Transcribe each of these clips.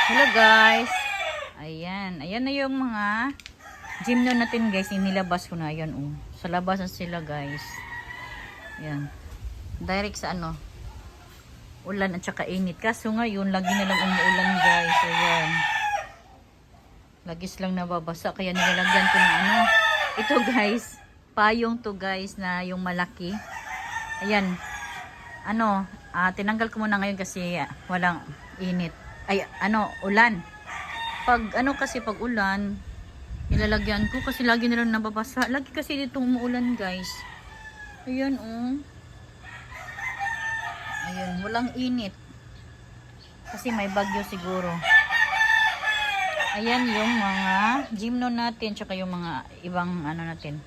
Hello guys. Ayan. Ayan na yung mga gym na natin guys. Inilabas ko na. Ayan oh. Sa labas na sila guys. Ayan. Direct sa ano. Ulan at saka init. Kaso ngayon, lagi na lang umuulan guys. Ayan. Lagis lang nababasa. Kaya nilalagyan ko ng ano. Ito guys. Payong to guys na yung malaki. Ayan. Ano. Tinanggal ko muna ngayon kasi walang init. Ay, ano, ulan. Pag, ano kasi, pag ulan, nilalagyan ko kasi lagi na lang nababasa. Lagi kasi dito umuulan, guys. Ayan, oh. Ayan, walang init. Kasi may bagyo siguro. Ayan yung mga gymno natin, tsaka yung mga ibang, ano natin,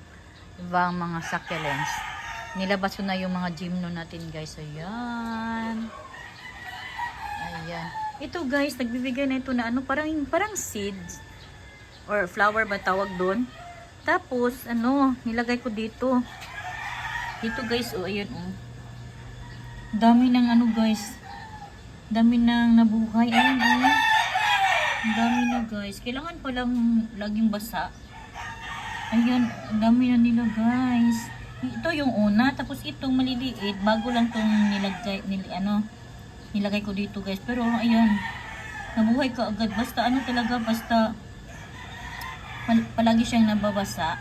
ibang mga succulents. Nilabas ko na yung mga gymno natin, guys. Ayan. Ayan. Ito guys, nagbibigay na ito na ano, parang seeds or flower ba tawag doon. Tapos ano, nilagay ko dito. Dito guys, oh, ayun oh. Dami ng ano guys. Dami nang nabuhay, ayun oh. Dami na guys. Kailangan pa lang laging basa. Ayan, dami na nila guys. Ito yung una, tapos itong maliliit, bago lang tong nilagay ko dito guys, pero ayan, nabuhay ka agad, basta ano talaga, basta palagi siyang nababasa.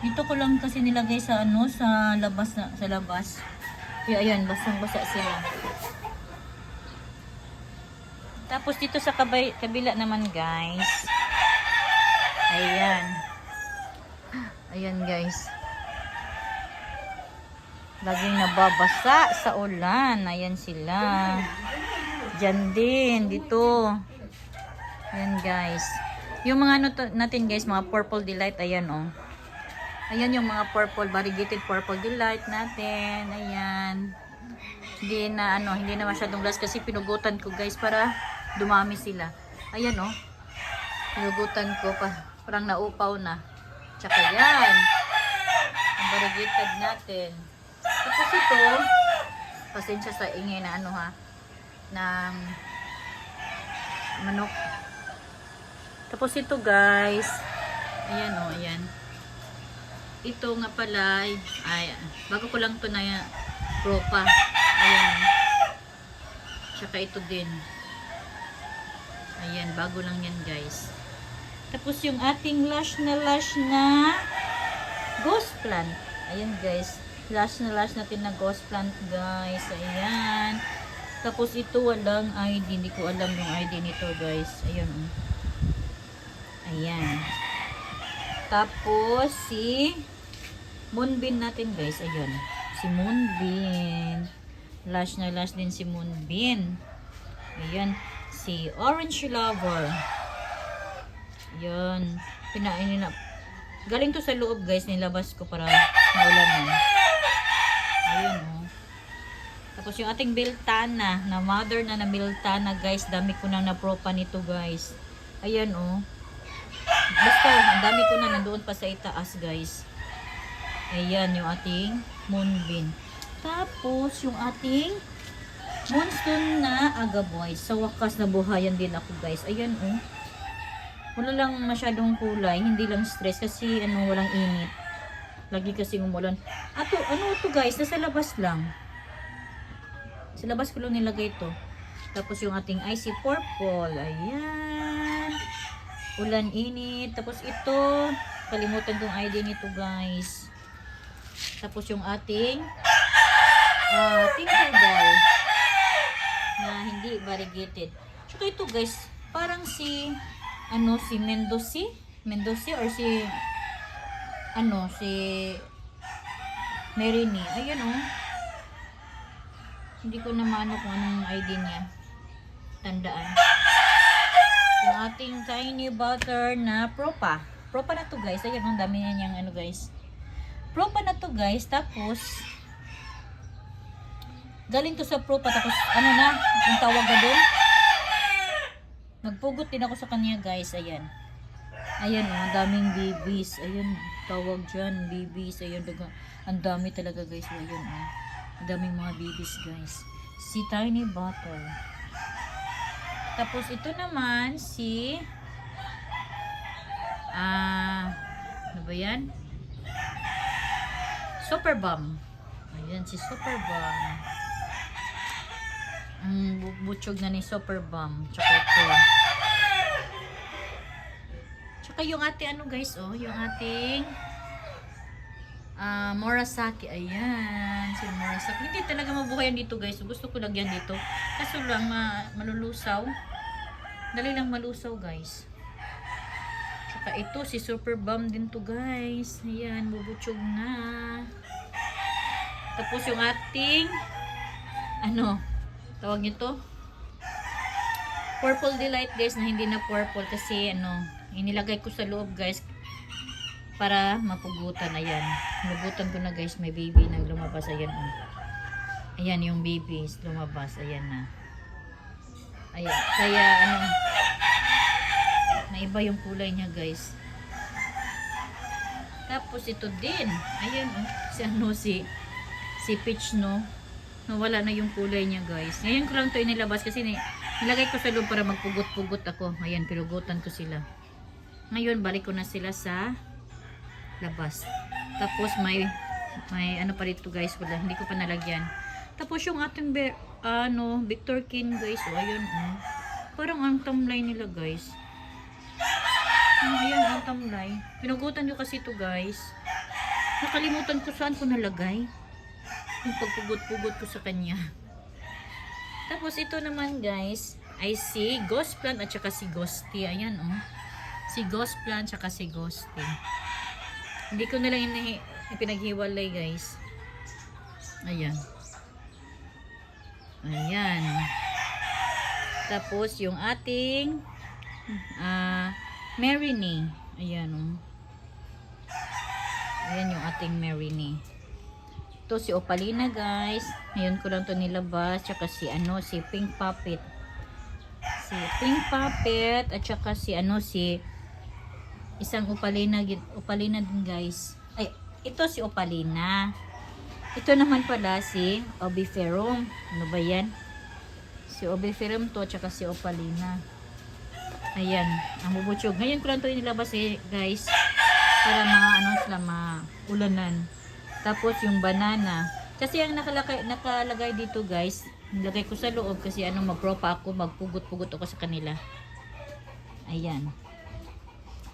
Dito ko lang kasi nilagay sa ano, sa labas. Kaya ayan, basang basa sila. Tapos dito sa kabila naman guys, ayan guys, laging nababasa sa ulan. Ayan sila. Diyan din. Dito. Ayan guys. Yung mga ano natin guys, mga purple delight. Ayan oh. Ayan yung mga purple, variegated purple delight natin. Ayan. Hindi na masyadong glass kasi pinugutan ko guys para dumami sila. Ayan oh. Pinugutan ko pa. Parang naupaw na. Tsaka yan. Ang variegated natin. Tapos ito, pasensya sa ingay na ano ha, ng manok. Tapos ito guys, ayan o, ayan. Ito nga pala, ay, bago ko lang ito na propa. Ayan. Tsaka ito din. Ayan, bago lang yan guys. Tapos yung ating lush na ghost plant. Ayan guys. Lush natin na ghost plant guys. Ayan. Tapos ito walang ID. Hindi ko alam yung ID nito guys. Ayan. Ayan. Tapos si moonbeam natin guys. Ayan. Si moonbeam. Lush din si moonbeam. Ayan. Si orange lover. Ayan. Pinain na. Galing to sa loob guys. Nilabas ko para maulan na. Ayun oh. Tapos yung ating Beltana, na mother na Beltana guys, dami ko nang napropa nito guys. Ayan oh. Basta, ang dami ko na nandoon pa sa itaas guys. Ayan yung ating moonbeam. Tapos yung ating moonstone na agaboy. Sa wakas na buhayan din ako guys. Ayan oh. Wala lang masyadong kulay, hindi lang stress kasi ano, walang init. Lagi kasi umulan. Ano to guys, nasa labas lang. Sa labas ko lang nilagay ito. Tapos yung ating icy purple. Ayan. Ulan init. Tapos ito, kalimutan kong ID nito guys. Tapos yung ating Tinkerbell na hindi variegated. Tsaka ito guys, parang si Mendoza or si Merini. Ayan oh. Hindi ko na maano kung anong ID niya. Tandaan. Yung ating tiny butter na propa. Propa na to guys. Ayan, ang dami na niyang ano guys. Propa na to guys. Tapos, galing to sa propa. Tapos, ano na, yung tawag na doon. Nagpugot din ako sa kanya guys. Ayan. Ayan oh, ang daming babies. Ayan, tawag dyan, babies. Ayan, ang dami talaga guys. Ayan oh. Ang daming mga babies guys. Si tiny butter. Tapos ito naman si ano ba yan? Super Bomb. Ayan si Super Bomb. Ang butchog na ni Super Bomb. Tsaka ito. Tsaka yung ating ano guys, oh, yung ating Murasaki. Ayan, si Murasaki. Hindi talaga mabuhay yan dito guys. Gusto ko lagyan dito. Kaso lang malulusaw. Dali lang malusaw guys. Tsaka ito si Super Bomb din to guys. Ayan, bubutsog na. Tapos yung ating ano, tawag nito? Purple Delight guys, na hindi na purple kasi ano, inilagay ko sa loob guys para mapugutan. Ayan, nabutan ko na guys, may baby na lumabas. Ayan, oh. Ayan yung babies lumabas. Ayan na. Ayan, kaya ano, naiba yung kulay niya guys. Tapos ito din, ayan, oh, si ano, si Peach, no, nawala na yung kulay niya guys. Ngayon ko lang to inilabas kasi nilagay ko sa loob para magpugot-pugot ako. Ayan, pinugutan ko sila. Ngayon balik ko na sila sa labas. Tapos may ano pa dito guys, wala, hindi ko pa nalagyan. Tapos yung ating Victor King guys, oh, ayun, oh. Parang ang tamlay nila guys. Ayan ang tamlay. Pinugutan ko kasi ito guys. Nakalimutan ko saan ko nalagay yung pagpugot-pugot ko sa kanya. Tapos ito naman guys ay si Ghost Plant at saka si Ghosty. Ayan, oh. Si Ghost Plant at saka si Ghosty. Hindi ko na lang ipinaghiwalay guys. Ayan. Ayan. Tapos yung ating Marinee. Ayan, oh. Ayan yung ating Marinee. Ito si Opalina guys. Ngayon ko lang to nilabas. Tsaka si ano, si Pink Puppet. Si Pink Puppet at saka si ano, si isang Opalina din guys. Ay, ito si Opalina. Ito naman pala si Obiferum. Ano ba yan? Si Obiferum to at saka si Opalina. Ayan, ang bubutsog. Ngayon ko lang to nilabas guys. Para mga ano sila, maulanan. Tapos yung banana. Kasi ang nakalagay dito guys, nilagay ko sa loob kasi ano, magpropa ako, magpugot-pugot ako sa kanila. Ayan.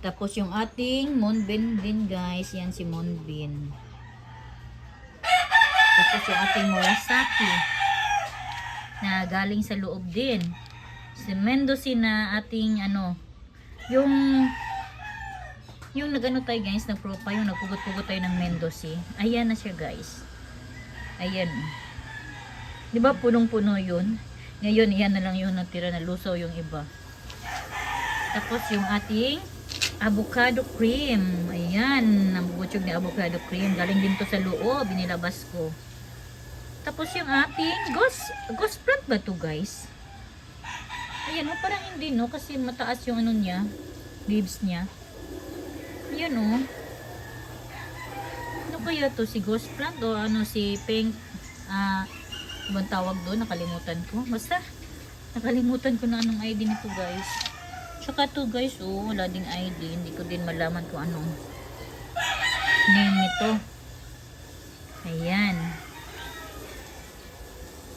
Tapos yung ating Moonbeam din guys, yan si Moonbeam. Tapos yung ating Murasaki na galing sa loob din. Si Mendoza na ating ano, yung nagano tayo guys, nagpropa, yung nagpugot-pugot tayo ng Mendoza. Ayan na siya guys. Ayan. Diba punong-puno yun? Ngayon, iyan na lang yung natira, na lusaw yung iba. Tapos yung ating avocado cream. Ayan, ang bubutsog ni avocado cream. Galing din to sa loob, binilabas ko. Tapos yung ating ghost plant ba to guys? Ayan, parang hindi no, kasi mataas yung ano niya, leaves niya. Ayan o. Ano kaya to? Si Ghost Plant o ano, si Pink, ibang tawag doon, nakalimutan ko. Basta, nakalimutan ko na anong ID nito guys. Tsaka to guys, oh, wala ding ID. Hindi ko din malaman kung anong name nito. Ayan.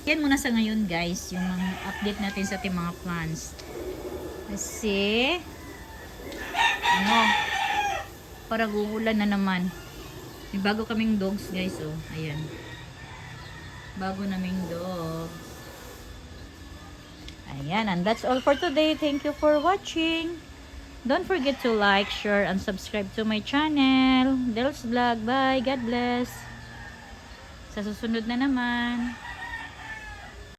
Yan muna sa ngayon guys, yung mga update natin sa ating mga plants. Kasi, ano, para gugulan na naman. May bago kaming dogs guys, oh. Ayan. Bago naming dogs. Ayan, and that's all for today. Thank you for watching. Don't forget to like, share, and subscribe to my channel. Del's Vlog. Bye. God bless. Sa susunod na naman.